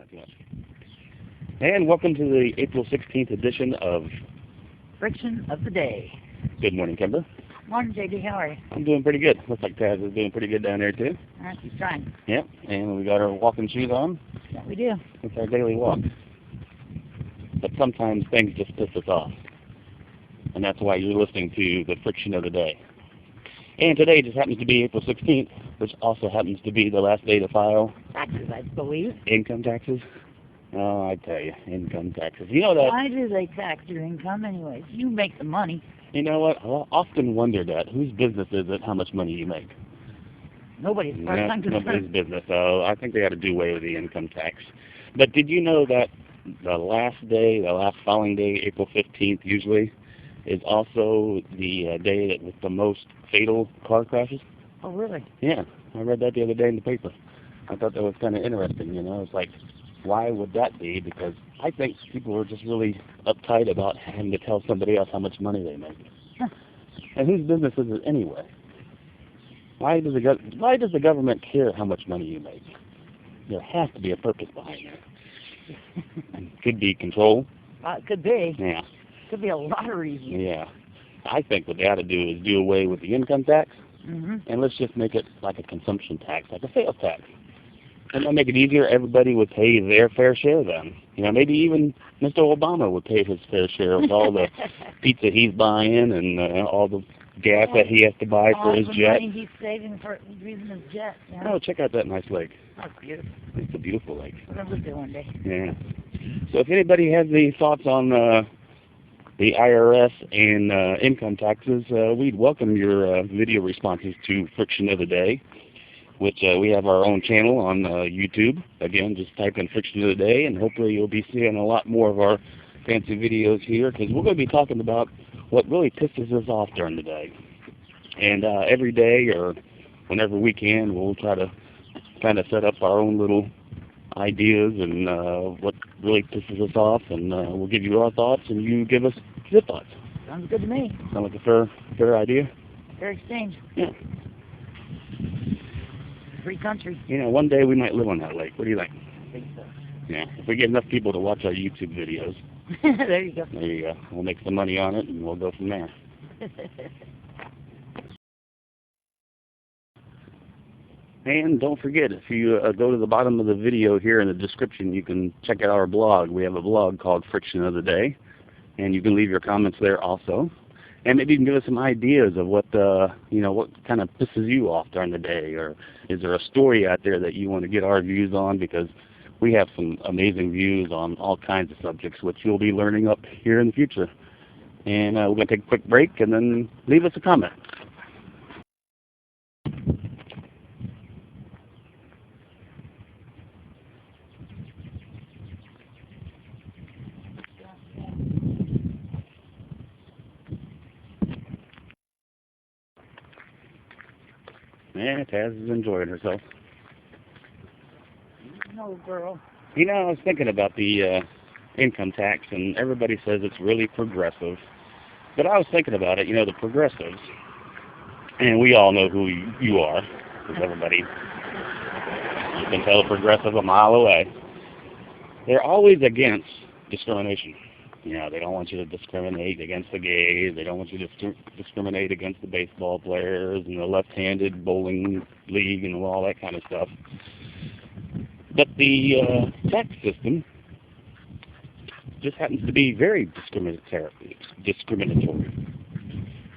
Not too much. And welcome to the April 16th edition of Friction of the Day. Good morning, Kimber. Morning, JD. How are you? I'm doing pretty good. Looks like Taz is doing pretty good down there, too. He's trying. Yep, and we got our walking shoes on. Yeah, we do. It's our daily walk. But sometimes things just piss us off. And that's why you're listening to the Friction of the Day. And today just happens to be April 16th, which also happens to be the last day to file Taxes, I believe. income taxes. Oh, I tell you, income taxes. You know that. Why do they tax your income anyways? You make the money. You know what? I often wonder that. Whose business is it how much money you make? Nobody's as far as I'm Nobody's concerned. business. So I think they ought to do away with the income tax. But did you know that the last filing day, April 15th, usually, is also the day that with the most fatal car crashes? Oh, really? Yeah, I read that the other day in the paper. I thought that was kind of interesting, you know. It's like, why would that be? Because I think people are just really uptight about having to tell somebody else how much money they make. And whose business is it anyway? Why does the government care how much money you make? There has to be a purpose behind it. Could be control. It could be. Yeah. Could be a lot of reasons. Yeah. I think what they ought to do is do away with the income tax, and let's just make it like a consumption tax, like a sales tax. And that'll make it easier. Everybody would pay their fair share then. You know, maybe even Mr. Obama would pay his fair share of all the pizza he's buying and all the gas that he has to buy for his jet. All the money he's saving for using his jet. Yeah. Oh, check out that nice lake. That's beautiful. It's a beautiful lake. We're going to live there one day. Yeah. So if anybody has any thoughts on the IRS and income taxes, we'd welcome your video responses to Friction of the Day, which we have our own channel on YouTube. Again, just type in Friction of the Day, and hopefully you'll be seeing a lot more of our fancy videos here, because we're going to be talking about what really pisses us off during the day. And every day, or whenever we can, we'll try to kind of set up our own little ideas and what really pisses us off, and we'll give you our thoughts, and you give us your thoughts. Sounds good to me. Sound like a fair idea? Fair exchange. Yeah. Free country. You know, one day we might live on that lake. What do you think? I think so. Yeah. If we get enough people to watch our YouTube videos, There you go. there you go. We'll make some money on it, and we'll go from there. And don't forget, if you go to the bottom of the video here in the description, you can check out our blog. We have a blog called Friction of the Day, and you can leave your comments there also. And maybe you can give us some ideas of what what kind of pisses you off during the day, or is there a story out there that you want to get our views on? Because we have some amazing views on all kinds of subjects, which you'll be learning up here in the future. And we're going to take a quick break, and then leave us a comment. Yeah, Taz is enjoying herself. No, girl. You know, I was thinking about the income tax, and everybody says it's really progressive. But I was thinking about it, you know, the progressives, and we all know who you are, because everybody, you can tell a progressive a mile away. They're always against discrimination. You know, they don't want you to discriminate against the gays. They don't want you to discriminate against the baseball players and the left-handed bowling league and all that kind of stuff. But the tax system just happens to be very discriminatory.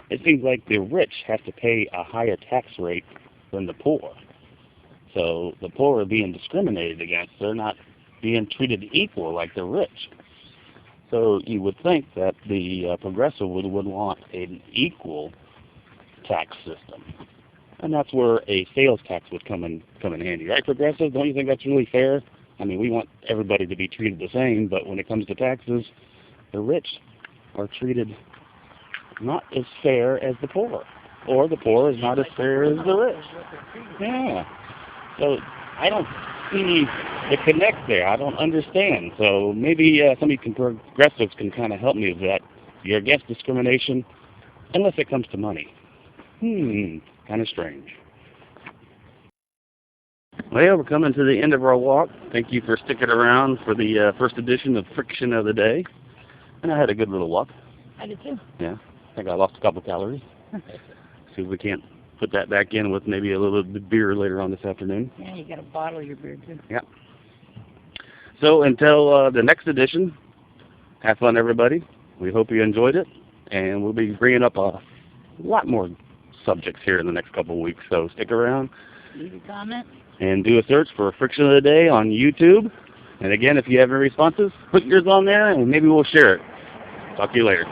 It seems like the rich have to pay a higher tax rate than the poor. So the poor are being discriminated against. They're not being treated equal like the rich. So you would think that the progressive would want an equal tax system. And that's where a sales tax would come in handy. Right, progressive? Don't you think that's really fair? I mean, we want everybody to be treated the same, but when it comes to taxes, the rich are treated not as fair as the poor. Or the poor is not as fair as the rich. Yeah. So I don't see the connect there. I don't understand. So maybe some of you progressives can kind of help me with that. You're against discrimination unless it comes to money. Kind of strange. Well, yeah, we're coming to the end of our walk. Thank you for sticking around for the first edition of Friction of the Day. And I had a good little walk. I did too. Yeah, I think I lost a couple calories. See if we can't put that back in with maybe a little bit of beer later on this afternoon. Yeah, you got a bottle of your beer too. Yeah. So until the next edition, have fun, everybody. We hope you enjoyed it. And we'll be bringing up a lot more subjects here in the next couple of weeks. So stick around. Leave a comment. And do a search for Friction of the Day on YouTube. And again, if you have any responses, put yours on there and maybe we'll share it. Talk to you later.